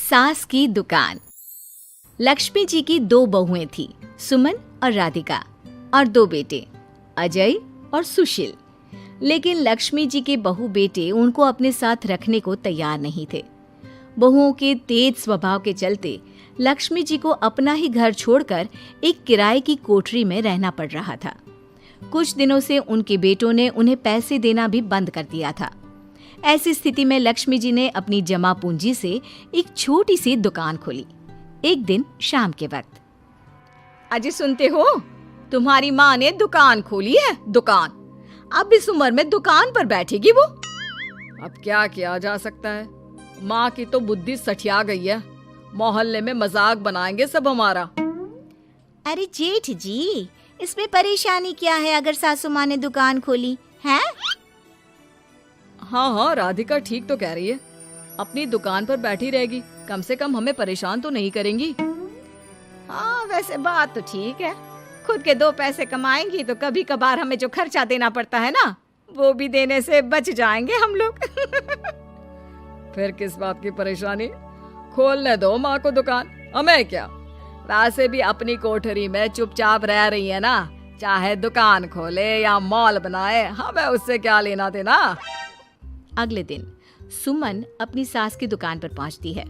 सास की दुकान। लक्ष्मी जी की दो बहुएं थी, सुमन और राधिका, और दो बेटे, अजय और सुशील। लेकिन लक्ष्मी जी के बहू बेटे उनको अपने साथ रखने को तैयार नहीं थे। बहुओं के तेज स्वभाव के चलते लक्ष्मी जी को अपना ही घर छोड़कर एक किराए की कोठरी में रहना पड़ रहा था। कुछ दिनों से उनके बेटों ने उन्हें पैसे देना भी बंद कर दिया था। ऐसी स्थिति में लक्ष्मी जी ने अपनी जमा पूंजी से एक छोटी सी दुकान खोली। एक दिन शाम के वक्त, अजय सुनते हो, तुम्हारी माँ ने दुकान खोली है। दुकान अब इस उम्र में दुकान पर बैठेगी वो। अब क्या किया जा सकता है, माँ की तो बुद्धि सठिया गई है। मोहल्ले में मजाक बनाएंगे सब हमारा। अरे जेठ जी, इसमें परेशानी क्या है अगर सासू माँ ने दुकान खोली है? हाँ, राधिका ठीक तो कह रही है। अपनी दुकान पर बैठी रहेगी, कम से कम हमें परेशान तो नहीं करेंगी। हाँ, वैसे बात तो ठीक है। खुद के दो पैसे कमाएंगी तो कभी कभार हमें जो खर्चा देना पड़ता है ना, वो भी देने से बच जाएंगे हम लोग। फिर किस बात की परेशानी, खोलने दो माँ को दुकान, हमें क्या। वैसे भी अपनी कोठरी में चुपचाप रह रही है ना, चाहे दुकान खोले या मॉल बनाए, हमें उससे क्या लेना देना। अगले दिन सुमन अपनी सास की दुकान पर पहुंचती है।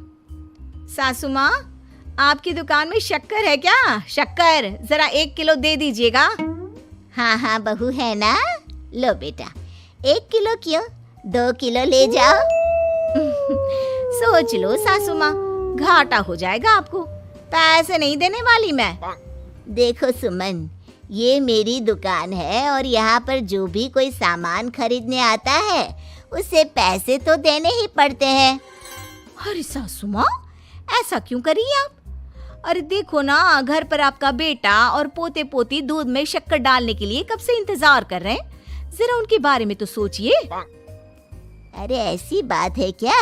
सासू माँ, आपकी दुकान में शक्कर है क्या? शक्कर जरा 1 किलो दे दीजिएगा। हाँ हाँ बहू, है ना। लो बेटा, 1 किलो क्यों, 2 किलो ले जाओ। सोच लो सासू माँ, घाटा हो जाएगा आपको, पैसे नहीं देने वाली मैं। देखो सुमन, ये मेरी दुकान है और यहाँ पर जो भी कोई सामान खरीदने आता है उसे पैसे तो देने ही पड़ते हैं। अरे सासू माँ, ऐसा क्यों कर रही हैं आप? अरे देखो ना, घर पर आपका बेटा और पोते पोती दूध में शक्कर डालने के लिए कब से इंतजार कर रहे हैं। जरा उनके बारे में तो सोचिए। अरे ऐसी बात है क्या?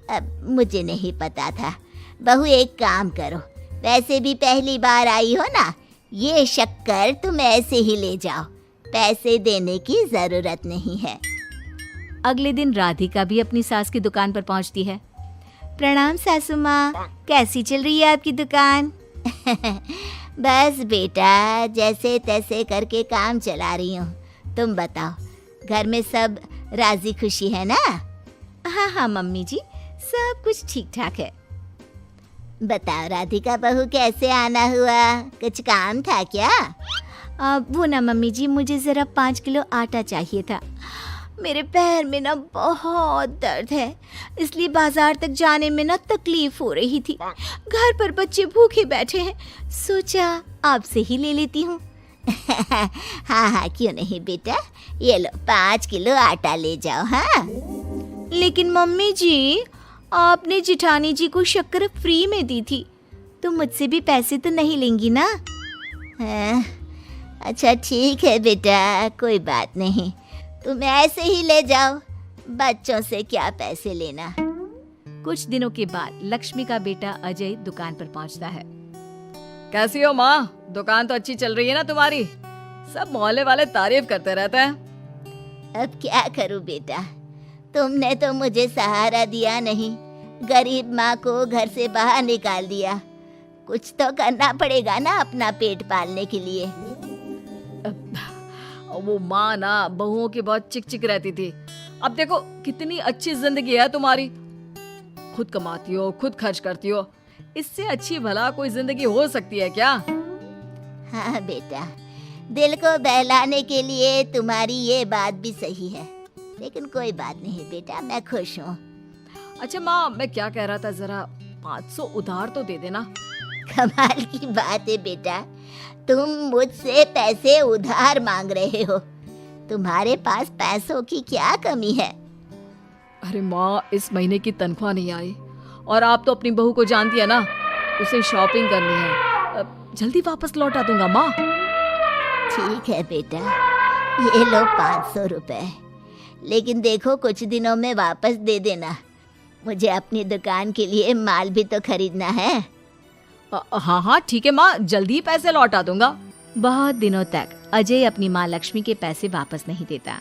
अब मुझे नहीं पता था। बहू एक काम करो, वैसे भी पहली बार आई हो ना, ये शक्कर तुम ऐसे ही ले जाओ, पैसे देने की जरूरत नहीं है। अगले दिन राधिका भी अपनी सास की दुकान पर पहुंचती है। प्रणाम सासू माँ, कैसी चल रही है आपकी दुकान? बस बेटा, जैसे तैसे करके काम चला रही हूँ। तुम बताओ, घर में सब राजी खुशी है ना? हाँ हाँ मम्मी जी, सब कुछ ठीक ठाक है। बताओ राधिका बहू, कैसे आना हुआ? कुछ काम था क्या? वो ना मम्मी जी, मुझे जरा 5 किलो आटा चाहिए था। मेरे पैर में ना बहुत दर्द है, इसलिए बाजार तक जाने में ना तकलीफ हो रही थी। घर पर बच्चे भूखे बैठे हैं, सोचा आपसे ही ले लेती हूँ। हाँ हाँ, क्यों नहीं बेटा, ये लो 5 किलो आटा ले जाओ। हाँ, लेकिन मम्मी जी, आपने जिठानी जी को शक्कर फ्री में दी थी, तो मुझसे भी पैसे तो नहीं लेंगी ना? हाँ, अच्छा ठीक है बेटा, कोई बात नहीं, तुम ऐसे ही ले जाओ, बच्चों से क्या पैसे लेना। कुछ दिनों के बाद लक्ष्मी का बेटा अजय दुकान पर पहुंचता है। कैसी हो माँ, दुकान तो अच्छी चल रही है ना तुम्हारी, सब मोहल्ले वाले तारीफ करते रहते हैं। अब क्या करूं बेटा, तुमने तो मुझे सहारा दिया नहीं, गरीब माँ को घर से बाहर निकाल दिया। कुछ तो करना पड़ेगा ना अपना पेट पालने के लिए। वो माँ ना बहुओं की बहुत चिक चिक रहती थी। अब देखो कितनी अच्छी जिंदगी है तुम्हारी, खुद कमाती हो, खुद खर्च करती हो, इससे अच्छी भला कोई जिंदगी हो सकती है क्या? हाँ बेटा, दिल को बहलाने के लिए तुम्हारी ये बात भी सही है, लेकिन कोई बात नहीं बेटा, मैं खुश हूँ। अच्छा माँ, मैं क्या कह रहा था, जरा 500 उधार तो दे देना। कमाल की बात है बेटा, तुम मुझसे पैसे उधार मांग रहे हो, तुम्हारे पास पैसों की क्या कमी है? अरे माँ, इस महीने की तनख्वाह नहीं आई और आप तो अपनी बहू को जानती है ना, उसे शॉपिंग करनी है, जल्दी वापस लौटा दूंगा माँ। ठीक है बेटा, ये लो 500 रुपए, लेकिन देखो कुछ दिनों में वापस दे देना, मुझे अपनी दुकान के लिए माल भी तो खरीदना है। हाँ हाँ ठीक है माँ, जल्दी पैसे लौटा दूंगा। बहुत दिनों तक अजय अपनी माँ लक्ष्मी के पैसे वापस नहीं देता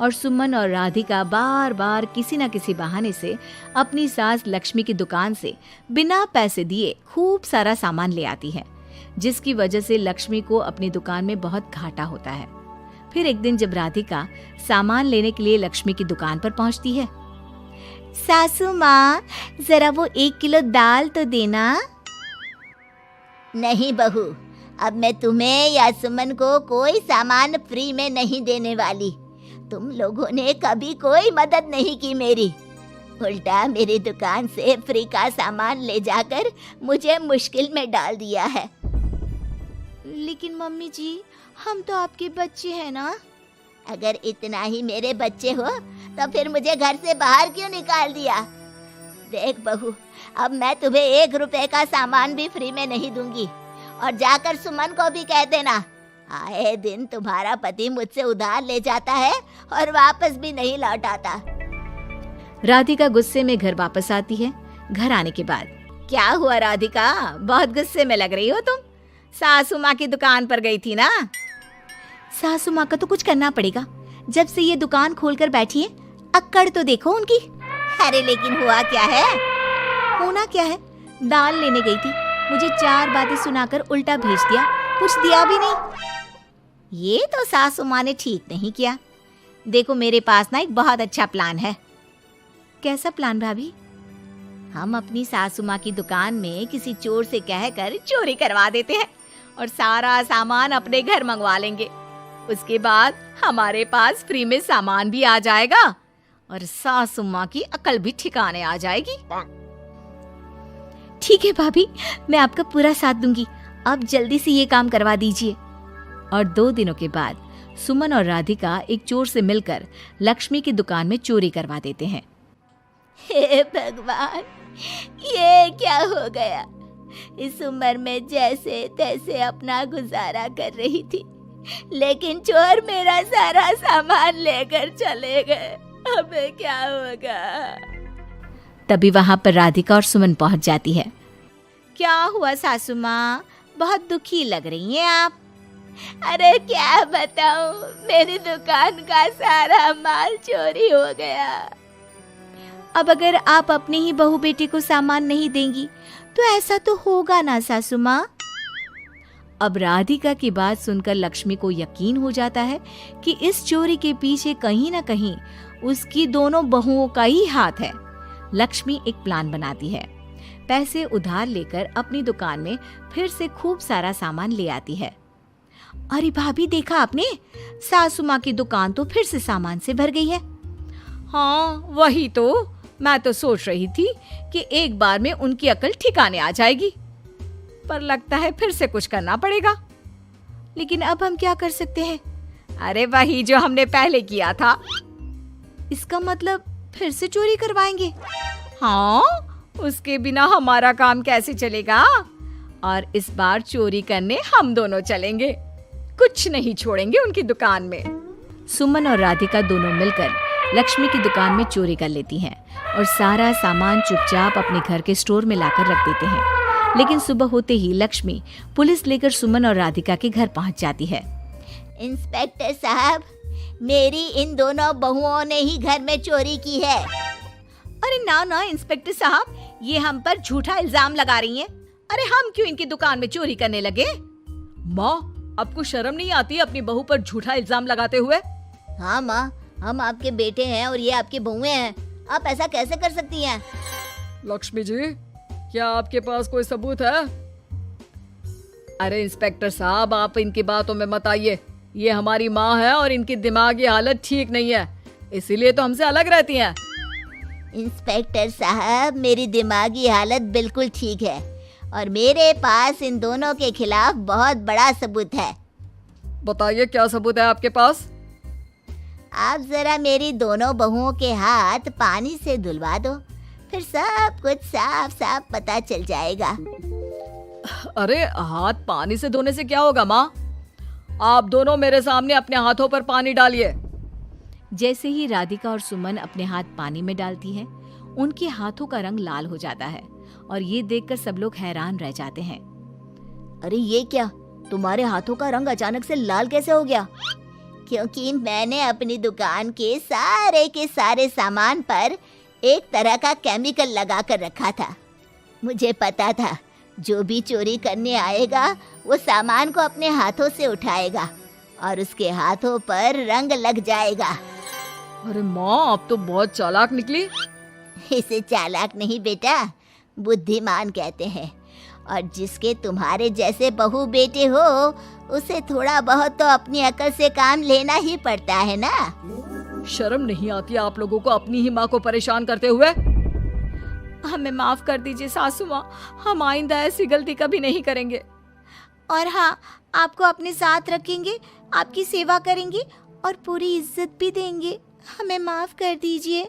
और सुमन और राधिका बार बार किसी न किसी बहाने से अपनी सास लक्ष्मी की दुकान से बिना पैसे दिए खूब सारा सामान ले आती है, जिसकी वजह से लक्ष्मी को अपनी दुकान में बहुत घाटा होता है। फिर एक दिन जब राधिका सामान लेने के लिए लक्ष्मी की दुकान पर पहुंचती है, सासू माँ, जरा वो 1 किलो दाल तो देना। नहीं बहू, अब मैं तुम्हें या सुमन को कोई सामान फ्री में नहीं देने वाली। तुम लोगों ने कभी कोई मदद नहीं की मेरी, उल्टा मेरी दुकान से फ्री का सामान ले जाकर मुझे मुश्किल में डाल दिया है। लेकिन मम्मी जी, हम तो आपके बच्चे हैं ना। अगर इतना ही मेरे बच्चे हो तो फिर मुझे घर से बाहर क्यों निकाल दिया? देख बहू, अब मैं तुम्हें 1 रुपए का सामान भी फ्री में नहीं दूंगी। और जाकर सुमन को भी कह देना, आए दिन तुम्हारा पति मुझसे उधार ले जाता है और वापस भी नहीं लौटाता। राधिका गुस्से में घर वापस आती है। घर आने के बाद, क्या हुआ राधिका, बहुत गुस्से में लग रही हो तुम? सासू माँ की दुकान पर गई थी ना? सासू माँ का तो कुछ करना पड़ेगा, जब से ये दुकान खोलकर बैठी है। अक्कड़ तो देखो उनकी। अरे लेकिन हुआ क्या है? होना क्या है, दाल लेने गई थी, मुझे 4 बातें सुनाकर उल्टा भेज दिया, कुछ दिया भी नहीं। ये तो सासू माँ ने ठीक नहीं किया। देखो मेरे पास ना एक बहुत अच्छा प्लान है। कैसा प्लान भाभी? हम अपनी सासू माँ की दुकान में किसी चोर से कहकर चोरी करवा देते हैं और सारा सामान अपने घर मंगवा लेंगे। उसके बाद हमारे पास फ्री में सामान भी आ जाएगा और सासू माँ की अकल भी ठिकाने आ जाएगी। ठीक है भाभी, मैं आपका पूरा साथ दूंगी। आप जल्दी से ये काम करवा दीजिए। और 2 दिनों के बाद सुमन और राधिका एक चोर से मिलकर लक्ष्मी की दुकान में चोरी करवा देते हैं। हे भगवान, ये क्या हो गया? इस उम्र में जैसे तैसे अपना गुजारा कर रही थी, लेकिन चोर मेरा सारा सामान लेकर चले गए। अब क्या होगा? तभी वहां पर राधिका और सुमन पहुंच जाती है। क्या हुआ सासू माँ, बहुत दुखी लग रही हैं आप? अरे क्या बताऊं, मेरी दुकान का सारा माल चोरी हो गया। अब अगर आप अपने ही बहू बेटे को सामान नहीं देंगी तो ऐसा तो होगा ना सासू माँ। अब राधिका की बात सुनकर लक्ष्मी को यकीन हो जाता है कि इस चोरी के पीछे कहीं न कहीं उसकी दोनों बहुओं का ही हाथ है। लक्ष्मी एक प्लान बनाती है। पैसे उधार लेकर अपनी दुकान में फिर से खूब सारा सामान ले आती है। अरे भाभी, देखा आपने, सासू माँ की दुकान तो फिर से सामान से भर गई है। हाँ वही तो, मैं तो सोच रही थी कि एक बार में उनकी अकल ठिकाने आ जाएगी, पर लगता है फिर से कुछ करना पड़ेगा। लेकिन अब हम क्या कर सकते हैं? अरे वही जो हमने पहले किया था। इसका मतलब फिर से चोरी करवाएंगे? हाँ, उसके बिना हमारा काम कैसे चलेगा? और इस बार चोरी करने हम दोनों चलेंगे, कुछ नहीं छोड़ेंगे उनकी दुकान में। सुमन और राधिका दोनों मिलकर लक्ष्मी की दुकान में चोरी कर लेती हैं और सारा सामान चुपचाप अपने घर के स्टोर में लाकर रख देते हैं। लेकिन सुबह होते ही लक्ष्मी पुलिस लेकर सुमन और राधिका के घर पहुंच जाती है। इंस्पेक्टर साहब, मेरी इन दोनों बहुओं ने ही घर में चोरी की है। अरे ना ना इंस्पेक्टर साहब, ये हम पर झूठा इल्जाम लगा रही हैं। अरे हम क्यों इनकी दुकान में चोरी करने लगे? माँ, आपको शर्म नहीं आती अपनी बहू पर झूठा इल्जाम लगाते हुए? हाँ माँ, हम आपके बेटे हैं और ये आपकी बहुएं हैं, आप ऐसा कैसे कर सकती हैं? लक्ष्मी जी, क्या आपके पास कोई सबूत है? अरे इंस्पेक्टर साहब, आप इनकी बातों में मत आइए। ये हमारी माँ है और इनकी दिमागी हालत ठीक नहीं है, इसीलिए तो हमसे अलग रहती हैं। इंस्पेक्टर साहब, मेरी दिमागी हालत बिल्कुल ठीक है और मेरे पास इन दोनों के खिलाफ बहुत बड़ा सबूत है। बताइए, क्या सबूत है आपके पास? आप जरा मेरी दोनों बहुओं के हाथ पानी से धुलवा दो, फिर सब कुछ साफ साफ पता चल जाएगा। अरे हाथ पानी से धोने से क्या होगा माँ? आप दोनों मेरे सामने अपने हाथों पर पानी डालिए। जैसे ही राधिका और सुमन अपने हाथ पानी में डालती हैं, उनके हाथों का रंग लाल हो जाता है और ये देखकर सब लोग हैरान रह जाते हैं। अरे ये क्या, तुम्हारे हाथों का रंग अचानक से लाल कैसे हो गया? क्योंकि मैंने अपनी दुकान के सारे सामान पर एक तरह का केमिकल लगा कर रखा था। मुझे पता था जो भी चोरी करने आएगा वो सामान को अपने हाथों से उठाएगा और उसके हाथों पर रंग लग जाएगा। अरे माँ, आप तो बहुत चालाक निकली। इसे चालाक नहीं बेटा, बुद्धिमान कहते हैं। और जिसके तुम्हारे जैसे बहू बेटे हो उसे थोड़ा बहुत तो अपनी अकल से काम लेना ही पड़ता है ना। शर्म नहीं आती आप लोगों को अपनी ही माँ को परेशान करते हुए? हमें माफ कर दीजिए सासू माँ, हम आइंदा ऐसी गलती कभी नहीं करेंगे। और हाँ, आपको अपने साथ रखेंगे, आपकी सेवा करेंगे और पूरी इज्जत भी देंगे। हमें माफ कर दीजिए।